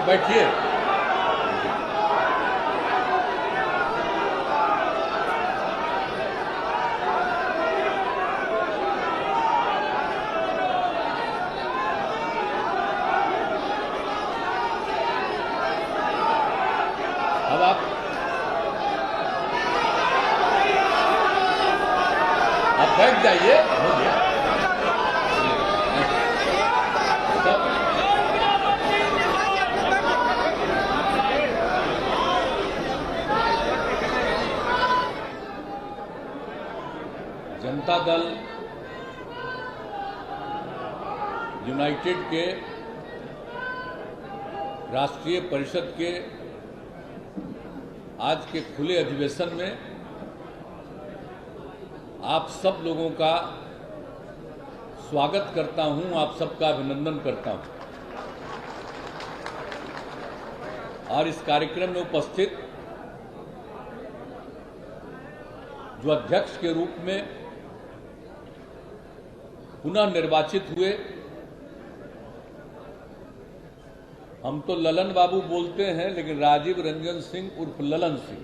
बैठिए। अब आप बैठ जाइए, हो गया। जनता दल यूनाइटेड के राष्ट्रीय परिषद के आज के खुले अधिवेशन में आप सब लोगों का स्वागत करता हूं, आप सबका अभिनंदन करता हूं। और इस कार्यक्रम में उपस्थित जो अध्यक्ष के रूप में पुनः निर्वाचित हुए, हम तो ललन बाबू बोलते हैं, लेकिन राजीव रंजन सिंह उर्फ ललन सिंह,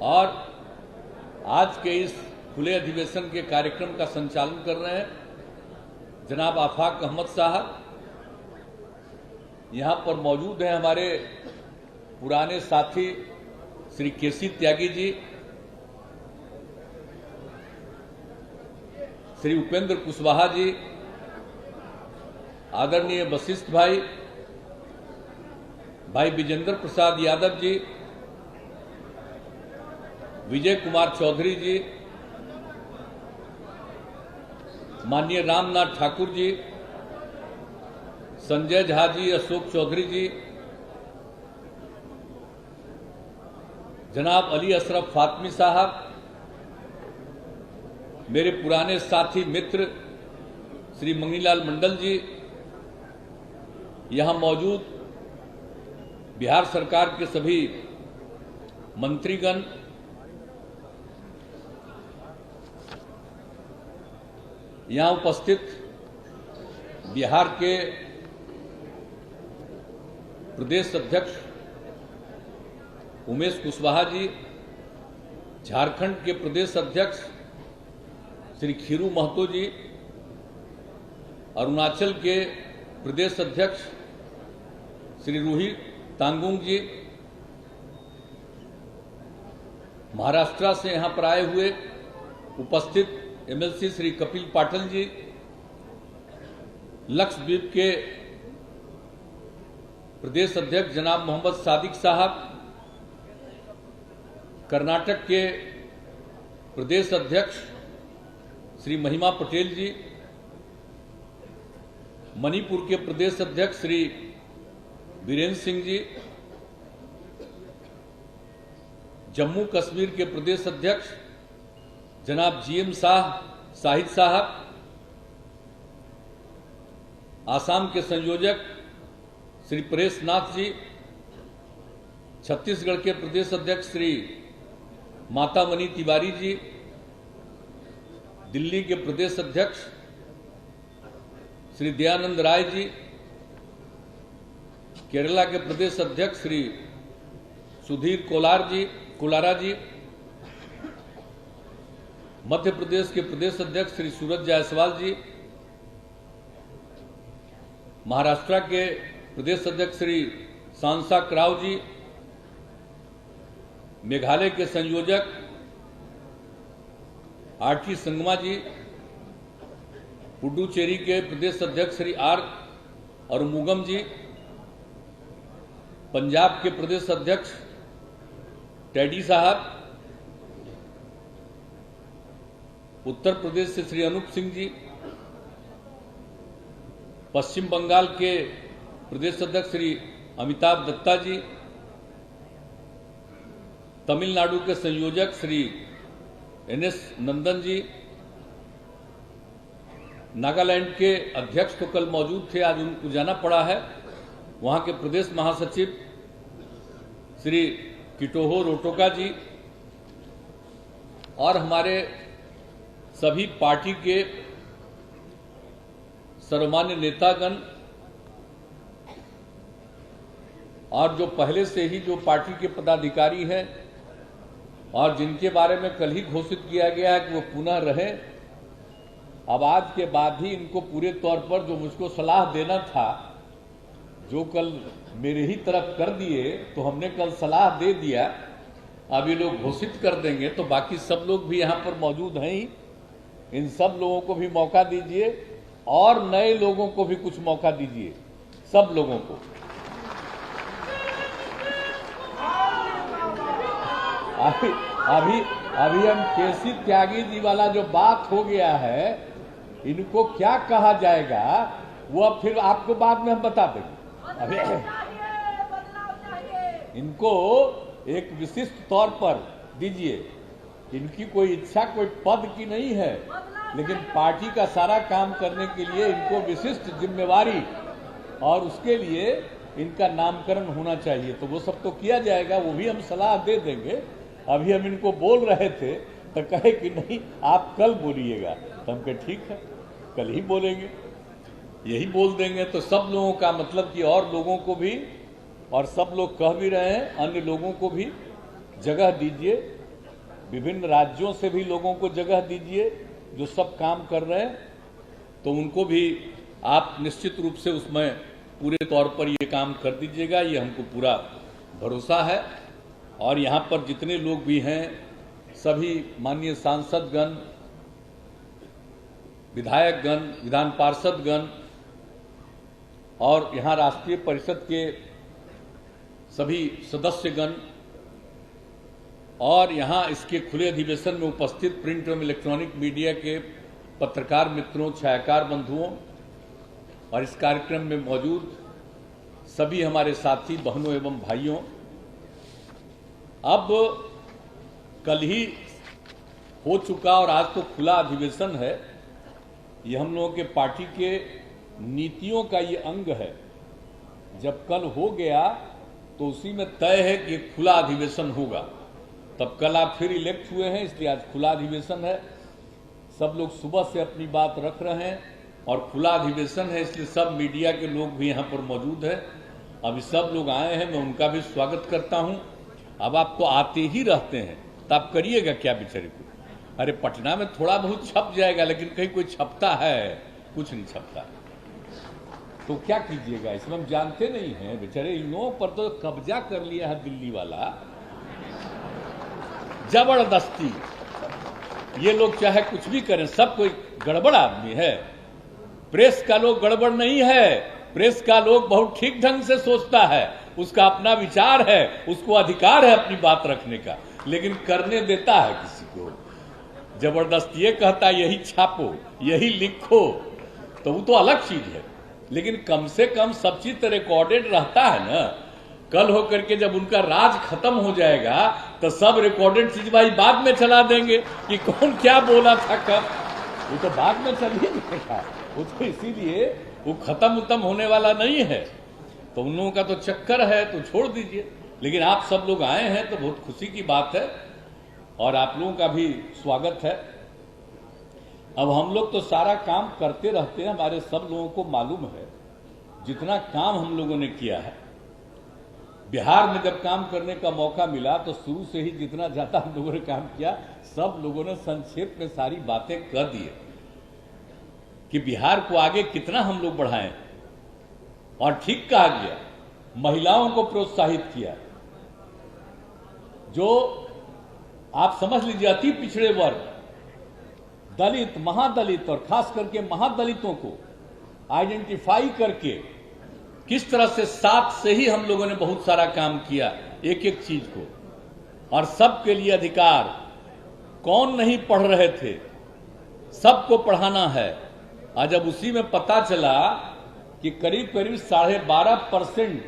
और आज के इस खुले अधिवेशन के कार्यक्रम का संचालन कर रहे हैं जनाब आफाक अहमद साहब। यहां पर मौजूद हैं हमारे पुराने साथी श्री केसी त्यागी जी, श्री उपेंद्र कुशवाहा जी, आदरणीय वशिष्ठ भाई, भाई विजेंद्र प्रसाद यादव जी, विजय कुमार चौधरी जी, माननीय रामनाथ ठाकुर जी, संजय झा जी, अशोक चौधरी जी, जनाब अली अशरफ फातमी साहब, मेरे पुराने साथी मित्र श्री मंगनीलाल मंडल जी, यहां मौजूद बिहार सरकार के सभी मंत्रीगण, यहां उपस्थित बिहार के प्रदेश अध्यक्ष उमेश कुशवाहा जी, झारखंड के प्रदेश अध्यक्ष श्री खीरू महतो जी, अरुणाचल के प्रदेश अध्यक्ष श्री रूही तांगुंग जी, महाराष्ट्र से यहां पर आए हुए उपस्थित एमएलसी श्री कपिल पाटिल जी, लक्षद्वीप के प्रदेश अध्यक्ष जनाब मोहम्मद सादिक साहब, कर्नाटक के प्रदेश अध्यक्ष श्री महिमा पटेल जी, मणिपुर के प्रदेश अध्यक्ष श्री बीरेंद्र सिंह जी, जम्मू कश्मीर के प्रदेश अध्यक्ष जनाब जीएम शाहिद साहब, आसाम के संयोजक श्री परेश नाथ जी, छत्तीसगढ़ के प्रदेश अध्यक्ष श्री मातामणि तिवारी जी, दिल्ली के प्रदेश अध्यक्ष श्री दयानंद राय जी, केरला के प्रदेश अध्यक्ष श्री सुधीर कोलारा जी, मध्य प्रदेश के प्रदेश अध्यक्ष श्री सूरज जायसवाल जी, महाराष्ट्र के प्रदेश अध्यक्ष श्री सांसा क्राव जी, मेघालय के संयोजक आरटी संगमा जी, पुडुचेरी के प्रदेश अध्यक्ष श्री आर अरुमुगम जी, पंजाब के प्रदेश अध्यक्ष टेडी साहब, उत्तर प्रदेश से श्री अनूप सिंह जी, पश्चिम बंगाल के प्रदेश अध्यक्ष श्री अमिताभ दत्ता जी, तमिलनाडु के संयोजक श्री एनएस नंदन जी, नागालैंड के अध्यक्ष तो कल मौजूद थे, आज उनको जाना पड़ा है, वहां के प्रदेश महासचिव श्री किटोहो रोटोका जी, और हमारे सभी पार्टी के सर्वमान्य नेतागण और जो पहले से ही जो पार्टी के पदाधिकारी हैं और जिनके बारे में कल ही घोषित किया गया है कि वो पुनः रहे, अब आज के बाद ही इनको पूरे तौर पर जो मुझको सलाह देना था, जो कल मेरे ही तरफ कर दिए, तो हमने कल सलाह दे दिया, अब ये लोग घोषित कर देंगे तो बाकी सब लोग भी यहाँ पर मौजूद हैं ही, इन सब लोगों को भी मौका दीजिए और नए लोगों को भी कुछ मौका दीजिए, सब लोगों को। अभी हम केसी त्यागी जी वाला जो बात हो गया है, इनको क्या कहा जाएगा वो अब फिर आपको बाद में हम बता देंगे। अभी इनको एक विशिष्ट तौर पर दीजिए, इनकी कोई इच्छा कोई पद की नहीं है, लेकिन पार्टी का सारा काम करने के लिए इनको विशिष्ट जिम्मेवारी और उसके लिए इनका नामकरण होना चाहिए, तो वो सब तो किया जाएगा, वो भी हम सलाह दे देंगे। अभी हम इनको बोल रहे थे तो कहे कि नहीं आप कल बोलिएगा, तो हम कहे ठीक है कल ही बोलेंगे, यही बोल देंगे। तो सब लोगों का मतलब कि और लोगों को भी, और सब लोग कह भी रहे हैं, अन्य लोगों को भी जगह दीजिए, विभिन्न राज्यों से भी लोगों को जगह दीजिए जो सब काम कर रहे हैं, तो उनको भी आप निश्चित रूप से उसमें पूरे तौर पर ये काम कर दीजिएगा, ये हमको पूरा भरोसा है। और यहाँ पर जितने लोग भी हैं, सभी माननीय सांसदगण, विधायकगण, विधान पार्षदगण और यहाँ राष्ट्रीय परिषद के सभी सदस्यगण और यहाँ इसके खुले अधिवेशन में उपस्थित प्रिंट एवं इलेक्ट्रॉनिक मीडिया के पत्रकार मित्रों, छायाकार बंधुओं और इस कार्यक्रम में मौजूद सभी हमारे साथी बहनों एवं भाइयों, अब कल ही हो चुका और आज तो खुला अधिवेशन है, ये हम लोगों के पार्टी के नीतियों का ये अंग है। जब कल हो गया तो उसी में तय है कि खुला अधिवेशन होगा, तब कल आप फिर इलेक्ट हुए हैं, इसलिए आज खुला अधिवेशन है। सब लोग सुबह से अपनी बात रख रहे हैं और खुला अधिवेशन है, इसलिए सब मीडिया के लोग भी यहाँ पर मौजूद हैं। अभी सब लोग आए हैं, मैं उनका भी स्वागत करता हूँ। अब आप तो आते ही रहते हैं, तो आप करिएगा क्या बेचारे को? अरे पटना में थोड़ा बहुत छप जाएगा, लेकिन कहीं कोई छपता है? कुछ नहीं छपता, तो क्या कीजिएगा? इसमें हम जानते नहीं हैं बेचारे, इन लोगों पर तो कब्जा कर लिया है दिल्ली वाला जबरदस्ती। ये लोग चाहे कुछ भी करें, सब कोई गड़बड़ आदमी है। प्रेस का लोग गड़बड़ नहीं है, प्रेस का लोग बहुत ठीक ढंग से सोचता है, उसका अपना विचार है, उसको अधिकार है अपनी बात रखने का, लेकिन करने देता है किसी को जबरदस्ती। ये कहता है यही छापो, यही लिखो, तो वो तो अलग चीज है, लेकिन कम से कम सब चीज तो रिकॉर्डेड रहता है ना। कल होकर के जब उनका राज खत्म हो जाएगा तो सब रिकॉर्डेड चीज भाई बाद में चला देंगे कि कौन क्या बोला था कब, वो तो बाद में चल ही जाएगा, वो तो इसीलिए वो खत्म उत्तम होने वाला नहीं है। तो उन लोगों का तो चक्कर है, तो छोड़ दीजिए। लेकिन आप सब लोग आए हैं तो बहुत खुशी की बात है और आप लोगों का भी स्वागत है। अब हम लोग तो सारा काम करते रहते हैं, हमारे सब लोगों को मालूम है जितना काम हम लोगों ने किया है। बिहार में जब काम करने का मौका मिला तो शुरू से ही जितना ज्यादा हम लोगों ने काम किया, सब लोगों ने संक्षेप में सारी बातें कर दी कि बिहार को आगे कितना हम लोग बढ़ाएं। और ठीक कहा गया, महिलाओं को प्रोत्साहित किया, जो आप समझ लीजिए अति पिछड़े वर्ग, दलित, महादलित और खास करके महादलितों को आइडेंटिफाई करके किस तरह से साथ से ही हम लोगों ने बहुत सारा काम किया, एक एक चीज को, और सबके लिए अधिकार। कौन नहीं पढ़ रहे थे, सबको पढ़ाना है। आज जब उसी में पता चला कि करीब करीब 12.5%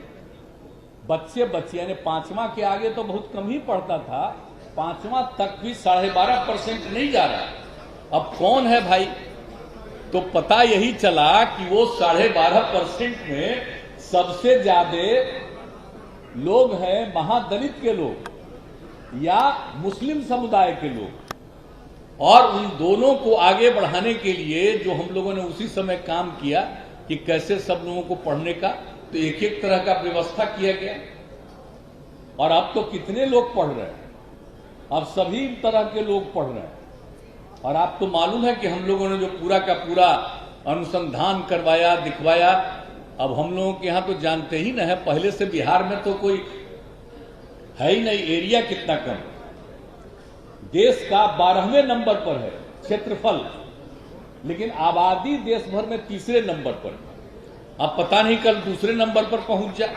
बच्चे यानी 5वां के आगे तो बहुत कम ही पढ़ता था, 5वां तक भी 12.5% नहीं जा रहा। अब कौन है भाई? तो पता यही चला कि वो 12.5% में सबसे ज्यादा लोग हैं महादलित के लोग या मुस्लिम समुदाय के लोग। और उन दोनों को आगे बढ़ाने के लिए जो हम लोगों ने उसी समय काम किया कि कैसे सब लोगों को पढ़ने का, तो एक एक तरह का व्यवस्था किया गया। और अब तो कितने लोग पढ़ रहे हैं, अब सभी तरह के लोग पढ़ रहे हैं। और आपको मालूम है कि हम लोगों ने जो पूरा का पूरा अनुसंधान करवाया, दिखवाया, अब हम लोगों के यहाँ तो जानते ही न है, पहले से बिहार में तो कोई है ही नहीं, एरिया कितना कम, देश का 12वें नंबर पर है क्षेत्रफल, लेकिन आबादी देश भर में तीसरे नंबर पर। अब पता नहीं कल दूसरे नंबर पर पहुंच जाए।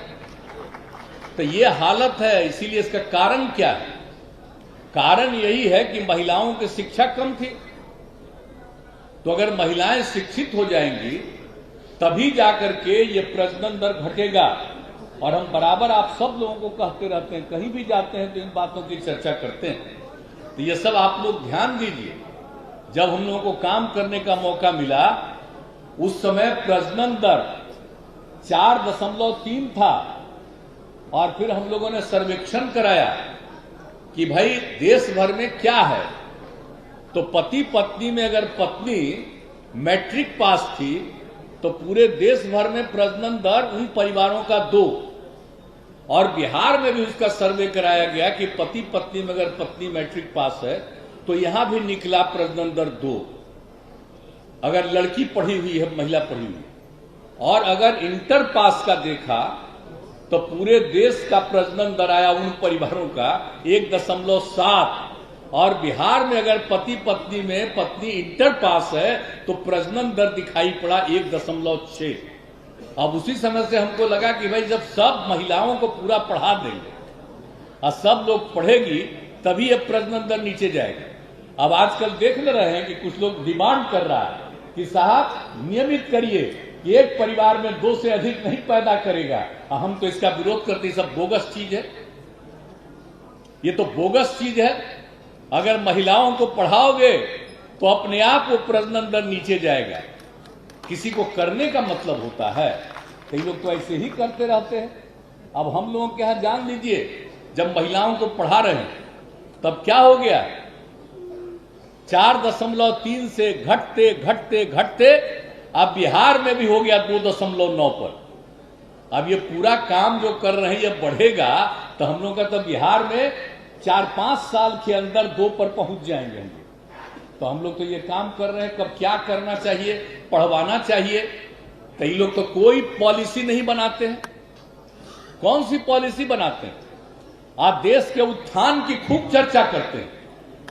तो ये हालत है। इसीलिए इसका कारण क्या है? कारण यही है कि महिलाओं की शिक्षा कम थी। तो अगर महिलाएं शिक्षित हो जाएंगी तभी जाकर के ये प्रजनन दर घटेगा। और हम बराबर आप सब लोगों को कहते रहते हैं, कहीं भी जाते हैं तो इन बातों की चर्चा करते हैं। तो ये सब आप लोग ध्यान दीजिए। जब हम लोगों को काम करने का मौका मिला उस समय प्रजनन दर 4.3 था। और फिर हम लोगों ने सर्वेक्षण कराया कि भाई देश भर में क्या है। तो पति पत्नी में अगर पत्नी मैट्रिक पास थी तो पूरे देश भर में प्रजनन दर उन परिवारों का 2। और बिहार में भी उसका सर्वे कराया गया कि पति पत्नी में अगर पत्नी मैट्रिक पास है तो यहां भी निकला प्रजनन दर 2, अगर लड़की पढ़ी हुई है, महिला पढ़ी हुई। और अगर इंटर पास का देखा तो पूरे देश का प्रजनन दर आया उन परिवारों का 1.7। और बिहार में अगर पति पत्नी में पत्नी इंटर पास है तो प्रजनन दर दिखाई पड़ा 1.6। अब उसी समय से हमको लगा कि भाई जब सब महिलाओं को पूरा पढ़ा देंगे और सब लोग पढ़ेगी तभी ये प्रजनन दर नीचे जाएगा। अब आजकल देख ले रहे हैं कि कुछ लोग डिमांड कर रहा है कि साहब नियमित करिए कि एक परिवार में 2 से अधिक नहीं पैदा करेगा। हम तो इसका विरोध करते हैं, सब बोगस चीज है, ये तो बोगस चीज है। अगर महिलाओं को पढ़ाओगे तो अपने आप वो प्रजनन दर नीचे जाएगा। किसी को करने का मतलब होता है, कई लोग तो ऐसे ही करते रहते हैं। अब हम लोगों के यहां जान लीजिए, जब महिलाओं को पढ़ा रहे हैं तब क्या हो गया, 4.3 से घटते घटते घटते अब बिहार में भी हो गया 2.9 पर। अब ये पूरा काम जो कर रहे हैं ये बढ़ेगा तो हम लोग का तो बिहार में 4-5 साल के अंदर 2 पर पहुंच जाएंगे। तो हम लोग तो ये काम कर रहे हैं। कब क्या करना चाहिए, पढ़वाना चाहिए। कई लोग तो कोई पॉलिसी नहीं बनाते हैं। कौन सी पॉलिसी बनाते हैं? आप देश के उत्थान की खूब चर्चा करते हैं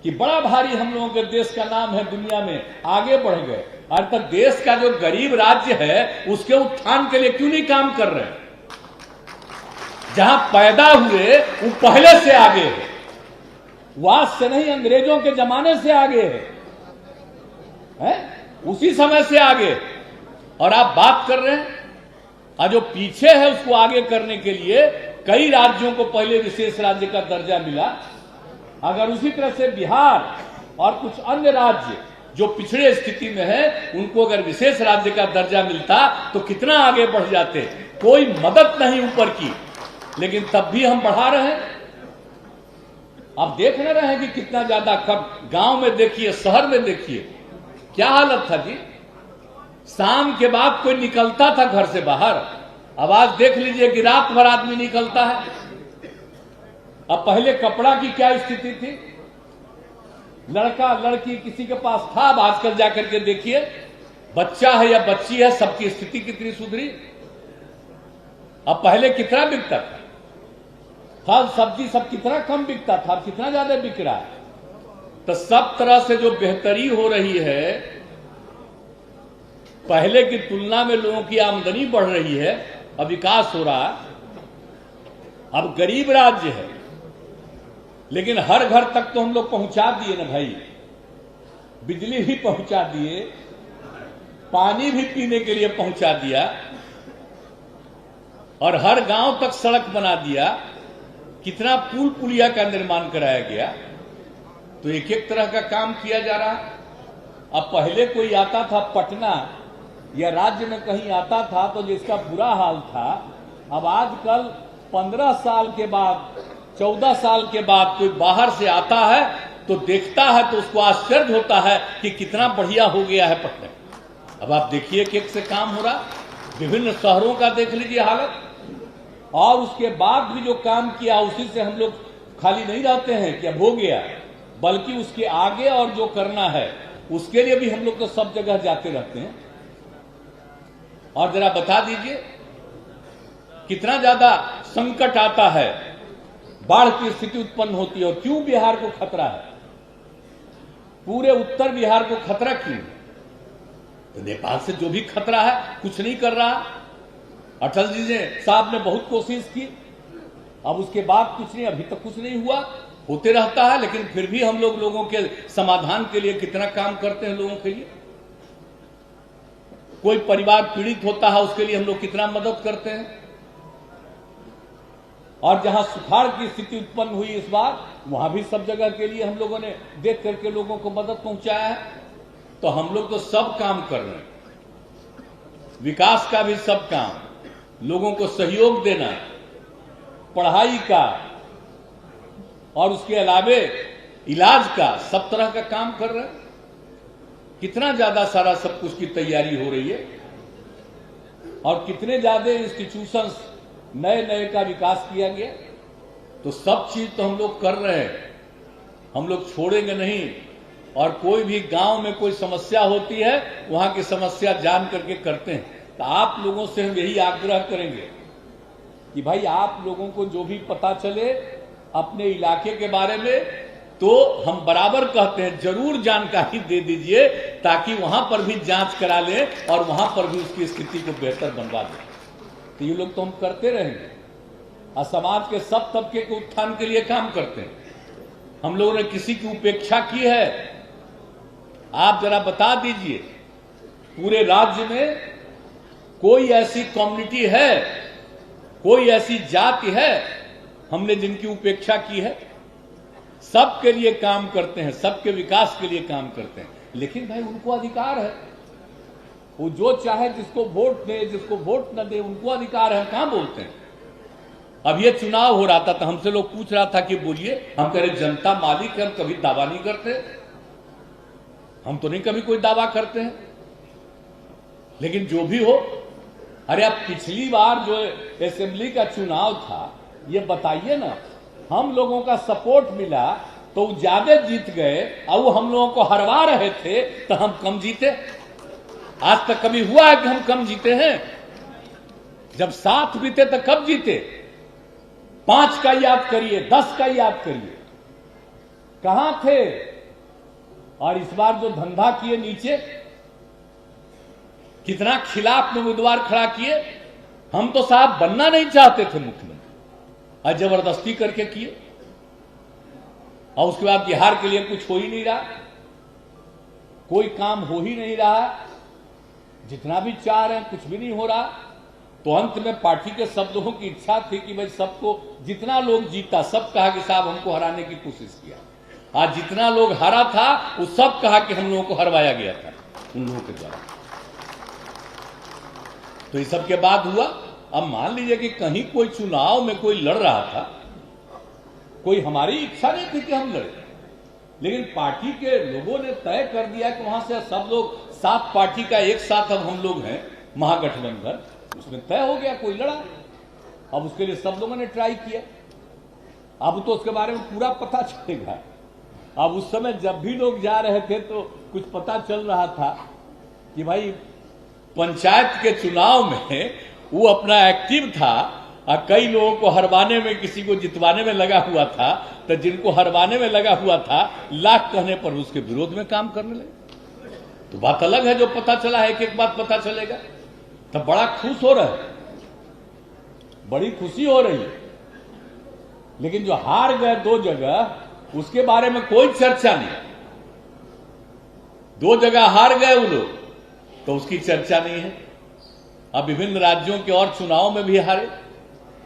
कि बड़ा भारी हम लोगों के देश का नाम है, दुनिया में आगे बढ़ गए। और तक देश का जो गरीब राज्य है उसके उत्थान के लिए क्यों नहीं काम कर रहे हैं? जहां पैदा हुए वो पहले से आगे है, आज से नहीं, अंग्रेजों के जमाने से आगे है? उसी समय से आगे। और आप बात कर रहे हैं और जो पीछे है उसको आगे करने के लिए कई राज्यों को पहले विशेष राज्य का दर्जा मिला। अगर उसी तरह से बिहार और कुछ अन्य राज्य जो पिछड़े स्थिति में है उनको अगर विशेष राज्य का दर्जा मिलता तो कितना आगे बढ़ जाते। कोई मदद नहीं ऊपर की, लेकिन तब भी हम बढ़ा रहे हैं। आप देख न रहे हैं कि कितना ज्यादा कब गांव में देखिए, शहर में देखिए क्या हालत था जी। शाम के बाद कोई निकलता था घर से बाहर, अब आज देख लीजिए कि रात भर आदमी निकलता है। अब पहले कपड़ा की क्या स्थिति थी, लड़का लड़की किसी के पास था, अब आजकल जाकर के देखिए बच्चा है या बच्ची है, सबकी स्थिति कितनी सुधरी। अब पहले कितना बिकता था, फल सब्जी सब कितना कम बिकता था, अब कितना ज्यादा बिक रहा है। तो सब तरह से जो बेहतरी हो रही है, पहले की तुलना में लोगों की आमदनी बढ़ रही है, अब विकास हो रहा है। अब गरीब राज्य है लेकिन हर घर तक तो हम लोग पहुंचा दिए ना भाई, बिजली भी पहुंचा दिए, पानी भी पीने के लिए पहुंचा दिया, और हर गांव तक सड़क बना दिया। कितना पुल पुलिया का निर्माण कराया गया। तो एक एक तरह का काम किया जा रहा है। अब पहले कोई आता था पटना या राज्य में कहीं आता था तो जिसका बुरा हाल था, अब आजकल 15 साल के बाद 14 साल के बाद कोई बाहर से आता है तो देखता है तो उसको आश्चर्य होता है कि कितना बढ़िया हो गया है पटना। अब आप देखिए कि एक से काम हो रहा, विभिन्न शहरों का देख लीजिए हालत, और उसके बाद भी जो काम किया उसी से हम लोग खाली नहीं रहते हैं कि अब हो गया, बल्कि उसके आगे और जो करना है उसके लिए भी हम लोग तो सब जगह जाते रहते हैं। और जरा बता दीजिए कितना ज्यादा संकट आता है, बाढ़ की स्थिति उत्पन्न होती है, और क्यों बिहार को खतरा है, पूरे उत्तर बिहार को खतरा क्यों? तो नेपाल से जो भी खतरा है कुछ नहीं कर रहा। अटल जी ने साहब ने बहुत कोशिश की, अब उसके बाद कुछ नहीं, अभी तक कुछ नहीं हुआ, होते रहता है, लेकिन फिर भी हम लोगों के समाधान के लिए कितना काम करते हैं लोगों के लिए। कोई परिवार पीड़ित होता है उसके लिए हम लोग कितना मदद करते हैं। और जहां सुखाड़ की स्थिति उत्पन्न हुई इस बार, वहां भी सब जगह के लिए हम लोगों ने देख करके लोगों को मदद पहुंचाया है। तो हम लोग तो सब काम कर रहे हैं, विकास का भी सब काम, लोगों को सहयोग देना, पढ़ाई का और उसके अलावे इलाज का, सब तरह का काम कर रहे हैं। कितना ज्यादा सारा सब कुछ की तैयारी हो रही है, और कितने ज्यादा इंस्टीट्यूशंस नए नए का विकास किया गया। तो सब चीज तो हम लोग कर रहे हैं, हम लोग छोड़ेंगे नहीं। और कोई भी गांव में कोई समस्या होती है, वहां की समस्या जान करके करते हैं। तो आप लोगों से हम यही आग्रह करेंगे कि भाई आप लोगों को जो भी पता चले अपने इलाके के बारे में, तो हम बराबर कहते हैं जरूर जानकारी दे दीजिए, ताकि वहां पर भी जांच करा लें और वहां पर भी उसकी स्थिति को बेहतर बनवा दें। तो ये लोग तो हम करते रहेंगे, और समाज के सब तबके के उत्थान के लिए काम करते हैं। हम लोगों ने किसी की उपेक्षा की है? आप जरा बता दीजिए, पूरे राज्य में कोई ऐसी कम्युनिटी है, कोई ऐसी जाति है हमने जिनकी उपेक्षा की है? सबके लिए काम करते हैं, सबके विकास के लिए काम करते हैं। लेकिन भाई उनको अधिकार है, वो जो चाहे जिसको वोट दे, जिसको वोट न दे, उनको अधिकार है। कहां बोलते हैं? अब ये चुनाव हो रहा था तो हमसे लोग पूछ रहा था कि बोलिए, हम कह रहे जनता मालिक है, हम कभी दावा नहीं करते, हम तो नहीं कभी कोई दावा करते हैं। लेकिन जो भी हो, अरे अब पिछली बार जो असेंबली का चुनाव था, ये बताइए ना, हम लोगों का सपोर्ट मिला तो वो ज्यादा जीत गए, और वो हम लोगों को हरवा रहे थे तो हम कम जीते। आज तक कभी हुआ है कि हम कम जीते हैं? जब 7 बीते तो कब जीते? 5 का याद करिए, 10 का याद करिए, कहां थे? और इस बार जो धंधा किए नीचे, कितना खिलाफ में उम्मीदवार खड़ा किए। हम तो साहब बनना नहीं चाहते थे मुख्यमंत्री, और जबरदस्ती करके किए, और उसके बाद बिहार के लिए कुछ हो ही नहीं रहा, कोई काम हो ही नहीं रहा, जितना भी चाह रहे हैं कुछ भी नहीं हो रहा। तो अंत में पार्टी के सब लोगों की इच्छा थी कि भाई सबको, जितना लोग जीता सब कहा कि साहब हमको हराने की कोशिश किया, आज जितना लोग हारा था वो सब कहा कि हम लोगों को हरवाया गया था उन लोगों के द्वारा। तो इस सब के बाद हुआ, अब मान लीजिए कि कहीं कोई चुनाव में कोई लड़ रहा था, कोई हमारी इच्छा नहीं थी कि हम लड़े, लेकिन पार्टी के लोगों ने तय कर दिया कि वहां से सब लोग, 7 पार्टी का एक साथ अब हम लोग हैं महागठबंधन, उसमें तय हो गया, कोई लड़ा। अब उसके लिए सब लोगों ने ट्राई किया, अब तो उसके बारे में पूरा पता चलेगा। अब उस समय जब भी लोग जा रहे थे तो कुछ पता चल रहा था कि भाई पंचायत के चुनाव में वो अपना एक्टिव था, और कई लोगों को हरवाने में, किसी को जितवाने में लगा हुआ था। तो जिनको हरवाने में लगा हुआ था, लाख कहने पर उसके विरोध में काम करने लगे। तो बात अलग है, जो पता चला है, एक एक बात पता चलेगा। तब बड़ा खुश हो रहे हैं, बड़ी खुशी हो रही है। लेकिन जो हार गए 2 जगह, उसके बारे में कोई चर्चा नहीं। 2 जगह हार गए वो लोग, तो उसकी चर्चा नहीं है। अब विभिन्न राज्यों के और चुनाव में भी हारे,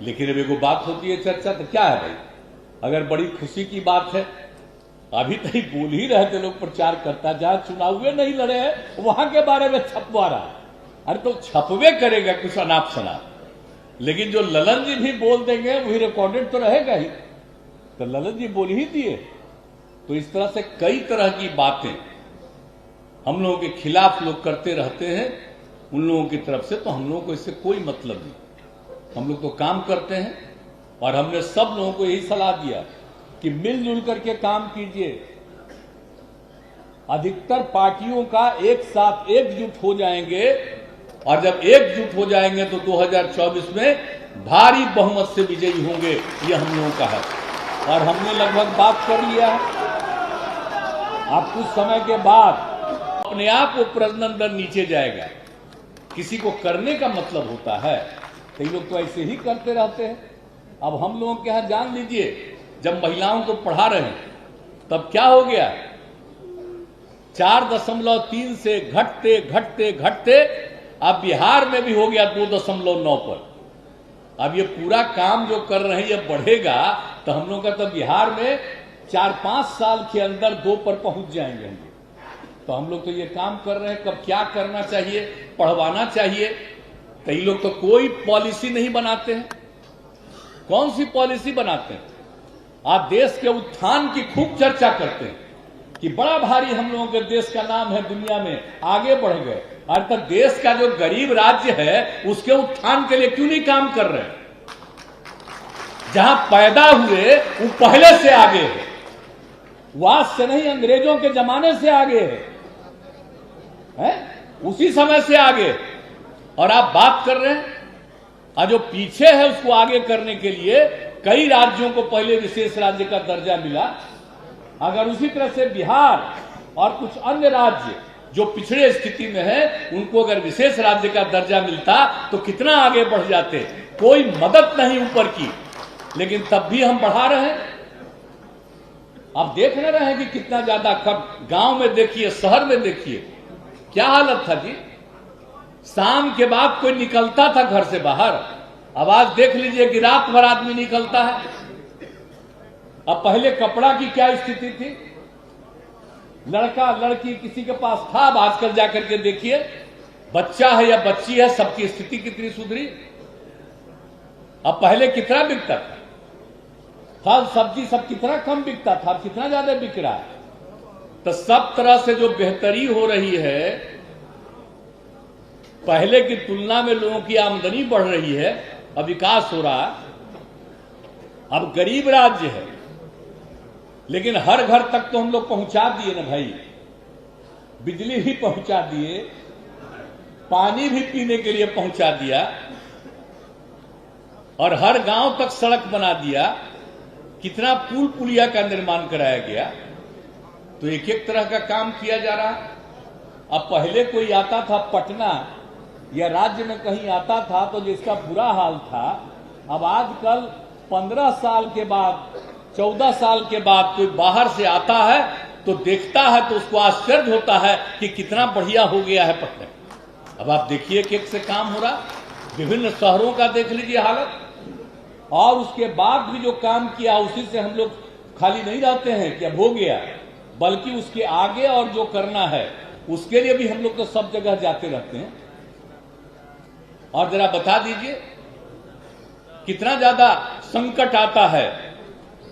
लेकिन अब एगो बात होती है चर्चा, तो क्या है भाई? अगर बड़ी खुशी की बात है, अभी तक बोल ही रहे थे लोग, प्रचार करता, जहां चुनाव नहीं लड़े हैं वहां के बारे में छपवा रहा है। अरे तो छपवे करेगा कुछ अनाप शनाप, लेकिन जो ललन जी भी बोल देंगे वही रिकॉर्डेड तो रहेगा ही। तो ललन जी बोल ही दिए तो इस तरह से कई तरह की बातें हम लोगों के खिलाफ लोग करते रहते हैं उन लोगों की तरफ से, तो हम लोगों को इससे कोई मतलब नहीं। हम लोग तो काम करते हैं और हमने सब लोगों को यही सलाह दिया कि मिलजुल करके काम कीजिए। अधिकतर पार्टियों का एक साथ एकजुट हो जाएंगे और जब एकजुट हो जाएंगे तो 2024 में भारी बहुमत से विजयी होंगे, ये हम लोगों का है। और हमने लगभग बात कर लिया है। अब कुछ समय के बाद अपने आप वो प्रजनन दर नीचे जाएगा। किसी को करने का मतलब होता है, कई लोग तो ऐसे ही करते रहते हैं। अब हम लोगों के यहां जान लीजिए, जब महिलाओं को पढ़ा रहे हैं तब क्या हो गया, 4.3 से घटते घटते घटते अब बिहार में भी हो गया 2.9 पर। अब ये पूरा काम जो कर रहे हैं ये बढ़ेगा तो हम लोग का तो बिहार में 4-5 साल के अंदर 2 पर पहुंच जाएंगे हम। तो हम लोग तो ये काम कर रहे हैं। कब क्या करना चाहिए, पढ़वाना चाहिए। कई लोग तो कोई पॉलिसी नहीं बनाते हैं। कौन सी पॉलिसी बनाते हैं? आप देश के उत्थान की खूब चर्चा करते हैं कि बड़ा भारी हम लोगों के देश का नाम है, दुनिया में आगे बढ़ गए। आज तक देश का जो गरीब राज्य है उसके उत्थान के लिए क्यों नहीं काम कर रहे हैं? जहां पैदा हुए वो पहले से आगे है, वो आज से नहीं, अंग्रेजों के जमाने से आगे है? उसी समय से आगे। और आप बात कर रहे हैं और जो पीछे है उसको आगे करने के लिए कई राज्यों को पहले विशेष राज्य का दर्जा मिला। अगर उसी तरह से बिहार और कुछ अन्य राज्य जो पिछड़े स्थिति में है उनको अगर विशेष राज्य का दर्जा मिलता तो कितना आगे बढ़ जाते। कोई मदद नहीं ऊपर की, लेकिन तब भी हम बढ़ा रहे हैं। आप देख न रहे हैं कि कितना ज्यादा गांव में देखिए, शहर में देखिए क्या हालत था जी। शाम के बाद कोई निकलता था घर से बाहर, अब आज देख लीजिए कि रात भर आदमी निकलता है। अब पहले कपड़ा की क्या स्थिति थी, लड़का लड़की किसी के पास था, अब आजकल जाकर के देखिए बच्चा है या बच्ची है, सबकी स्थिति कितनी सुधरी। अब पहले कितना बिकता था, फल सब्जी सब कितना कम बिकता था, अब कितना ज्यादा बिक रहा है। तो सब तरह से जो बेहतरी हो रही है, पहले की तुलना में लोगों की आमदनी बढ़ रही है, अब विकास हो रहा है। अब गरीब राज्य है लेकिन हर घर तक तो हम लोग पहुंचा दिए ना भाई, बिजली भी पहुंचा दिए, पानी भी पीने के लिए पहुंचा दिया और हर गांव तक सड़क बना दिया। कितना पुल पुलिया का निर्माण कराया गया। तो एक एक तरह का काम किया जा रहा है। अब पहले कोई आता था पटना या राज्य में कहीं आता था तो जिसका बुरा हाल था, अब आजकल 15 साल के बाद 14 साल के बाद कोई बाहर से आता है तो देखता है तो उसको आश्चर्य होता है कि कितना बढ़िया हो गया है पटना। अब आप देखिए कि एक से काम हो रहा, विभिन्न शहरों का देख लीजिए हालत। और उसके बाद भी जो काम किया उसी से हम लोग खाली नहीं रहते हैं कि अब हो गया, बल्कि उसके आगे और जो करना है उसके लिए भी हम लोग तो सब जगह जाते रहते हैं। और जरा बता दीजिए कितना ज्यादा संकट आता है,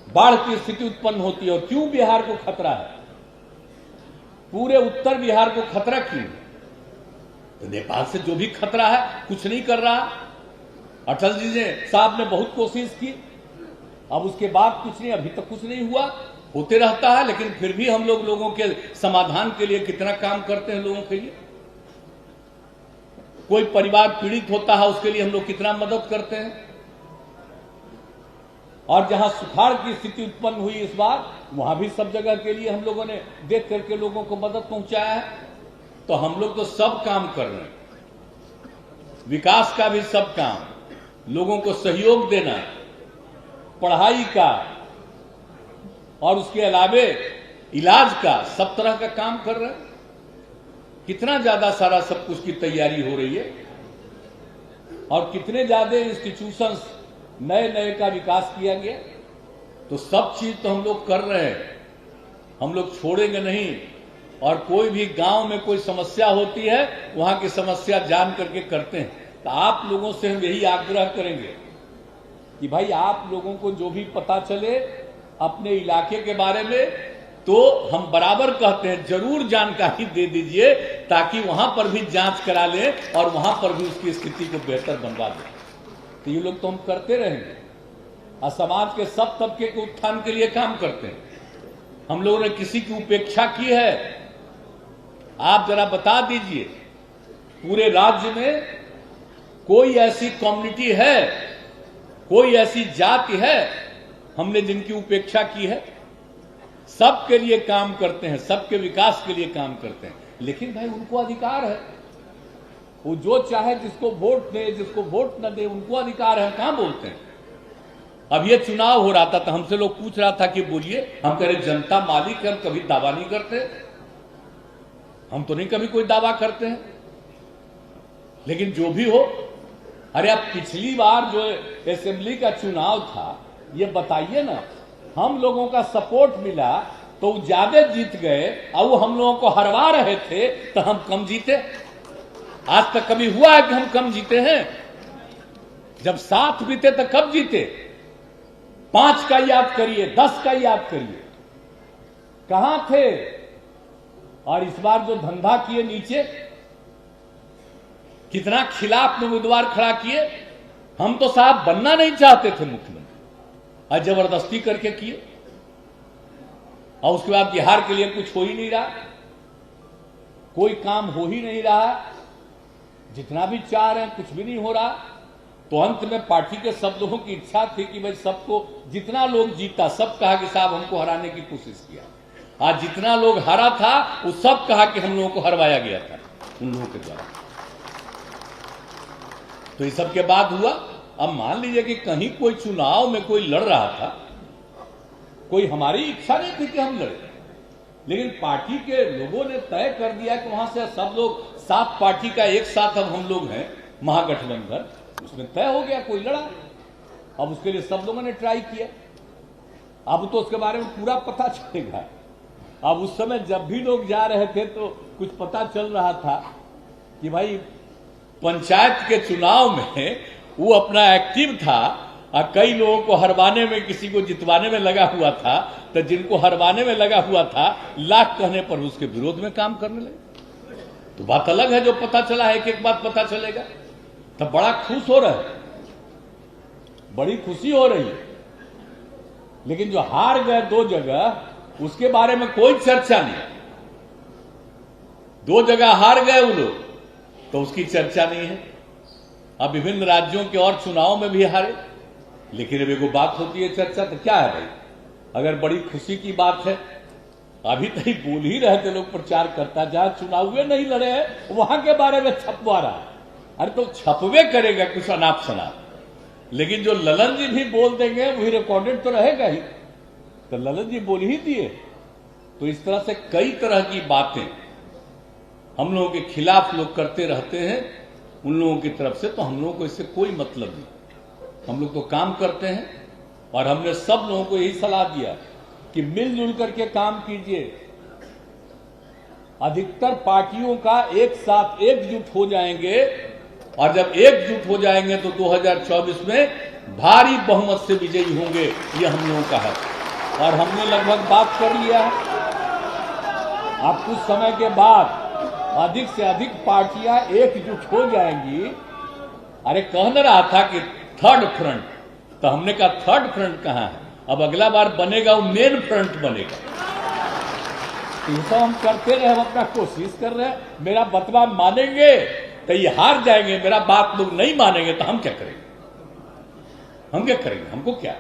बाढ़ की स्थिति उत्पन्न होती है और क्यों बिहार को खतरा है, पूरे उत्तर बिहार को खतरा क्यों? तो नेपाल से जो भी खतरा है कुछ नहीं कर रहा। अटल जी ने साहब ने बहुत कोशिश की, अब उसके बाद कुछ नहीं, अभी तक कुछ नहीं हुआ, होते रहता है। लेकिन फिर भी हम लोगों के समाधान के लिए कितना काम करते हैं लोगों के लिए। कोई परिवार पीड़ित होता है उसके लिए हम लोग कितना मदद करते हैं। और जहां सुखाड़ की स्थिति उत्पन्न हुई इस बार, वहां भी सब जगह के लिए हम लोगों ने देख करके लोगों को मदद पहुंचाया है। तो हम लोग तो सब काम कर रहे हैं, विकास का भी सब काम, लोगों को सहयोग देना, पढ़ाई का और उसके अलावे इलाज का, सब तरह का काम कर रहे हैं। कितना ज्यादा सारा सब कुछ की तैयारी हो रही है और कितने ज्यादा इंस्टीट्यूशंस नए नए का विकास किया गया। तो सब चीज तो हम लोग कर रहे हैं, हम लोग छोड़ेंगे नहीं। और कोई भी गांव में कोई समस्या होती है वहां की समस्या जान करके करते हैं। तो आप लोगों से हम यही आग्रह करेंगे कि भाई आप लोगों को जो भी पता चले अपने इलाके के बारे में, तो हम बराबर कहते हैं जरूर जानकारी दे दीजिए, ताकि वहां पर भी जांच करा लें और वहां पर भी उसकी स्थिति को बेहतर बनवा दें। तो ये लोग तो हम करते रहेंगे और समाज के सब तबके के उत्थान के लिए काम करते हैं। हम लोगों ने किसी की उपेक्षा की है? आप जरा बता दीजिए, पूरे राज्य में कोई ऐसी कम्युनिटी है, कोई ऐसी जाति है हमने जिनकी उपेक्षा की है? सबके लिए काम करते हैं, सबके विकास के लिए काम करते हैं। लेकिन भाई उनको अधिकार है, वो जो चाहे जिसको वोट दे, जिसको वोट न दे, उनको अधिकार है। कहां बोलते हैं? अब ये चुनाव हो रहा था तो हमसे लोग पूछ रहा था कि बोलिए, हम कह रहे जनता मालिक है, हम कभी दावा नहीं करते, हम तो नहीं कभी कोई दावा करते हैं। लेकिन जो भी हो, अरे अब पिछली बार जो असेंबली का चुनाव था, ये बताइए ना, हम लोगों का सपोर्ट मिला तो वो ज्यादा जीत गए और वो हम लोगों को हरवा रहे थे तो हम कम जीते। आज तक कभी हुआ है कि हम कम जीते हैं? जब साथ बीते तो कब जीते? 5 का याद करिए, 10 का याद करिए, कहां थे? और इस बार जो धंधा किए नीचे, कितना खिलाफ उम्मीदवार खड़ा किए। हम तो साहब बनना नहीं चाहते थे मुख्यमंत्री, और जबरदस्ती करके किए, और उसके बाद बिहार के लिए कुछ हो ही नहीं रहा, कोई काम हो ही नहीं रहा, जितना भी चाह रहे हैं कुछ भी नहीं हो रहा। तो अंत में पार्टी के सब लोगों की इच्छा थी कि भाई सबको, जितना लोग जीता सब कहा कि साहब हमको हराने की कोशिश किया, आज जितना लोग हारा था वो सब कहा कि हम लोगों को हरवाया गया था उन लोगों के द्वारा। तो इस सब के बाद हुआ। अब मान लीजिए कि कहीं कोई चुनाव में कोई लड़ रहा था, कोई हमारी इच्छा नहीं थी कि हम लड़े, लेकिन पार्टी के लोगों ने तय कर दिया कि वहां से सब लोग, 7 पार्टी का एक साथ अब हम लोग हैं महागठबंधन, उसमें तय हो गया, कोई लड़ा। अब उसके लिए सब लोगों ने ट्राई किया। अब तो उसके बारे में पूरा पता चलेगा। अब उस समय जब भी लोग जा रहे थे तो कुछ पता चल रहा था कि भाई पंचायत के चुनाव में वो अपना एक्टिव था और कई लोगों को हरवाने में, किसी को जितवाने में लगा हुआ था। तो जिनको हरवाने में लगा हुआ था, लाख कहने पर उसके विरोध में काम करने लगे। तो बात अलग है, जो पता चला है, एक बात पता चलेगा तो बड़ा खुश हो रहा है, बड़ी खुशी हो रही है। लेकिन जो हार गए 2 जगह, उसके बारे में कोई चर्चा नहीं। 2 जगह हार गए वो लोग, तो उसकी चर्चा नहीं है। अब विभिन्न राज्यों के और चुनाव में भी हारे, लेकिन अब एगो बात होती है चर्चा, तो क्या है भाई? अगर बड़ी खुशी की बात है, अभी तक ही बोल ही रहे थे लोग, प्रचार करता, जहां चुनाव हुए नहीं लड़े हैं वहां के बारे में छपवा रहा है। अरे तो छपवे करेगा कुछ अनाप शनाप, लेकिन जो ललन जी भी बोल देंगे वही रिकॉर्डेड तो रहेगा ही। तो ललन जी बोल ही दिए। तो इस तरह से कई तरह की बातें हम लोगों के खिलाफ लोग करते रहते हैं, उन लोगों की तरफ से। तो हम लोगों को इससे कोई मतलब नहीं, हम लोग तो काम करते हैं। और हमने सब लोगों को यही सलाह दिया कि मिलजुल करके काम कीजिए। अधिकतर पार्टियों का एक साथ एकजुट हो जाएंगे, और जब एकजुट हो जाएंगे तो 2024 में भारी बहुमत से विजयी होंगे, ये हम लोगों का है। और हमने लगभग बात कर लिया है। अब कुछ समय के बाद अधिक से अधिक पार्टियां एकजुट हो जाएंगी। अरे कह न रहा था कि 3rd फ्रंट, तो हमने कहा 3rd फ्रंट कहां है? अब अगला बार बनेगा वो मेन फ्रंट बनेगा। तो सब हम करते रहे, हम अपना कोशिश कर रहे हैं। मेरा बतवा मानेंगे तो ये हार जाएंगे, मेरा बात लोग नहीं मानेंगे तो हम क्या करेंगे? हम क्या करेंगे? हमको क्या?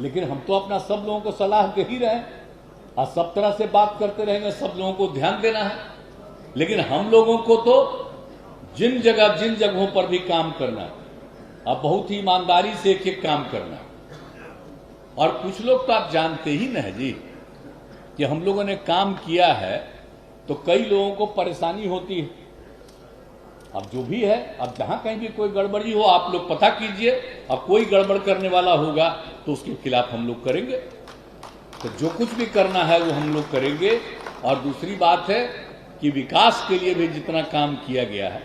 लेकिन हम तो अपना सब लोगों को सलाह दे ही रहे हैं और सब तरह से बात करते रहेंगे, सब लोगों को ध्यान देना है। लेकिन हम लोगों को तो जिन जगहों पर भी काम करना है, अब बहुत ही ईमानदारी से एक काम करना है। और कुछ लोग तो आप जानते ही न है जी कि हम लोगों ने काम किया है तो कई लोगों को परेशानी होती है। अब जो भी है, अब जहां कहीं भी कोई गड़बड़ी हो आप लोग पता कीजिए, अब कोई गड़बड़ करने वाला होगा तो उसके खिलाफ हम लोग करेंगे। तो जो कुछ भी करना है वो हम लोग करेंगे। और दूसरी बात है कि विकास के लिए भी जितना काम किया गया है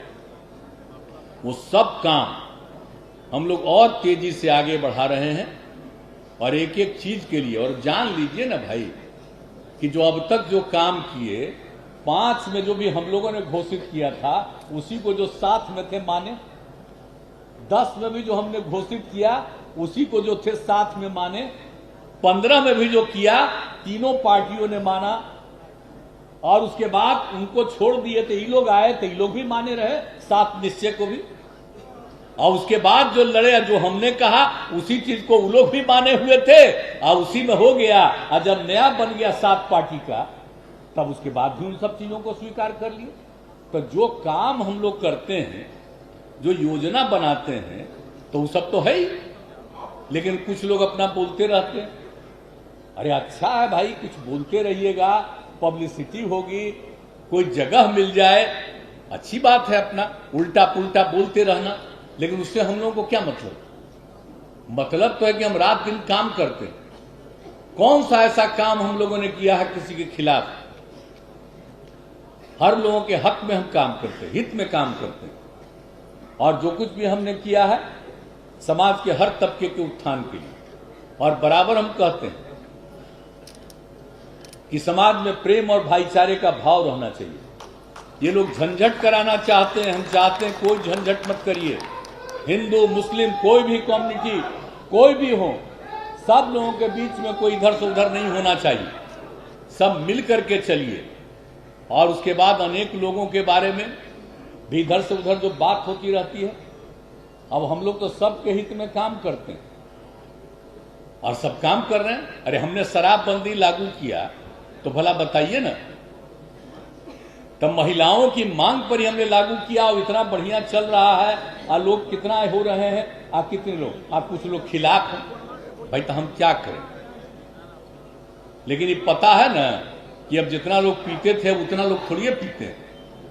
वो सब काम हम लोग और तेजी से आगे बढ़ा रहे हैं। और एक एक चीज के लिए, और जान लीजिए ना भाई कि जो अब तक जो काम किए 5 में जो भी हम लोगों ने घोषित किया था उसी को जो 7 में थे माने, 10 में भी जो हमने घोषित किया उसी को जो थे 7 में माने, 15 में भी जो किया तीनों पार्टियों ने माना, और उसके बाद उनको छोड़ दिए थे, ये लोग आए थे, ये लोग भी माने रहे 7 निश्चय को भी, और उसके बाद जो लड़े जो हमने कहा उसी चीज को वो लोग भी माने हुए थे, और उसी में हो गया। और जब नया बन गया 7 पार्टी का तब उसके बाद भी उन सब चीजों को स्वीकार कर लिए। तो जो काम हम लोग करते हैं, जो योजना बनाते हैं, तो वो सब तो है ही, लेकिन कुछ लोग अपना बोलते रहते हैं। अरे अच्छा है भाई, कुछ बोलते रहिएगा, पब्लिसिटी होगी, कोई जगह मिल जाए, अच्छी बात है, अपना उल्टा पुल्टा बोलते रहना, लेकिन उससे हम लोगों को क्या मतलब? मतलब तो है कि हम रात दिन काम करते हैं। कौन सा ऐसा काम हम लोगों ने किया है किसी के खिलाफ? हर लोगों के हक में हम काम करते हैं, हित में काम करते हैं, और जो कुछ भी हमने किया है समाज के हर तबके के उत्थान के लिए। और बराबर हम कहते हैं कि समाज में प्रेम और भाईचारे का भाव रहना चाहिए। ये लोग झंझट कराना चाहते हैं, हम चाहते हैं कोई झंझट मत करिए। हिंदू मुस्लिम कोई भी कम्युनिटी कोई भी हो, सब लोगों के बीच में कोई इधर से उधर नहीं होना चाहिए, सब मिल करके चलिए। और उसके बाद अनेक लोगों के बारे में भी इधर से उधर जो बात होती रहती है, अब हम लोग तो सबके हित में काम करते हैं और सब काम कर रहे हैं। अरे हमने शराबबंदी लागू किया तो भला बताइए ना, तब महिलाओं की मांग पर ही हमने लागू किया और इतना बढ़िया चल रहा है, और लोग कितना हो रहे हैं, आप कितने लोग, आप कुछ लोग खिलाफ हैं भाई, तो हम क्या करें? लेकिन ये पता है ना कि अब जितना लोग पीते थे उतना लोग थोड़ी पीते हैं।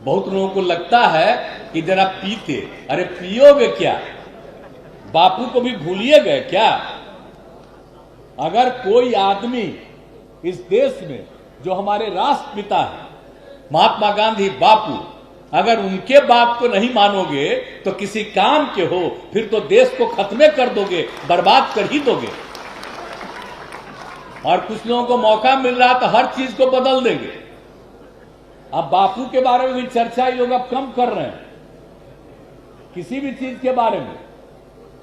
बहुत लोगों को लगता है कि जरा पीते, अरे पियोगे क्या? बापू को भी भूलिए गए क्या? अगर कोई आदमी इस देश में जो हमारे राष्ट्रपिता हैं महात्मा गांधी बापू, अगर उनके बात को नहीं मानोगे तो किसी काम के हो, फिर तो देश को खत्म कर दोगे, बर्बाद कर ही दोगे। और कुछ लोगों को मौका मिल रहा तो हर चीज को बदल देंगे। अब बापू के बारे में भी चर्चा ये लोग अब कम कर रहे हैं, किसी भी चीज के बारे में।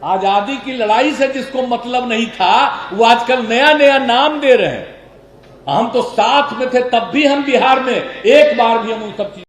आजादी की लड़ाई से जिसको मतलब नहीं था वो आजकल नया नया नाम दे रहे हैं। हम तो साथ में थे, तब भी हम बिहार में एक बार भी हम उन सब चीज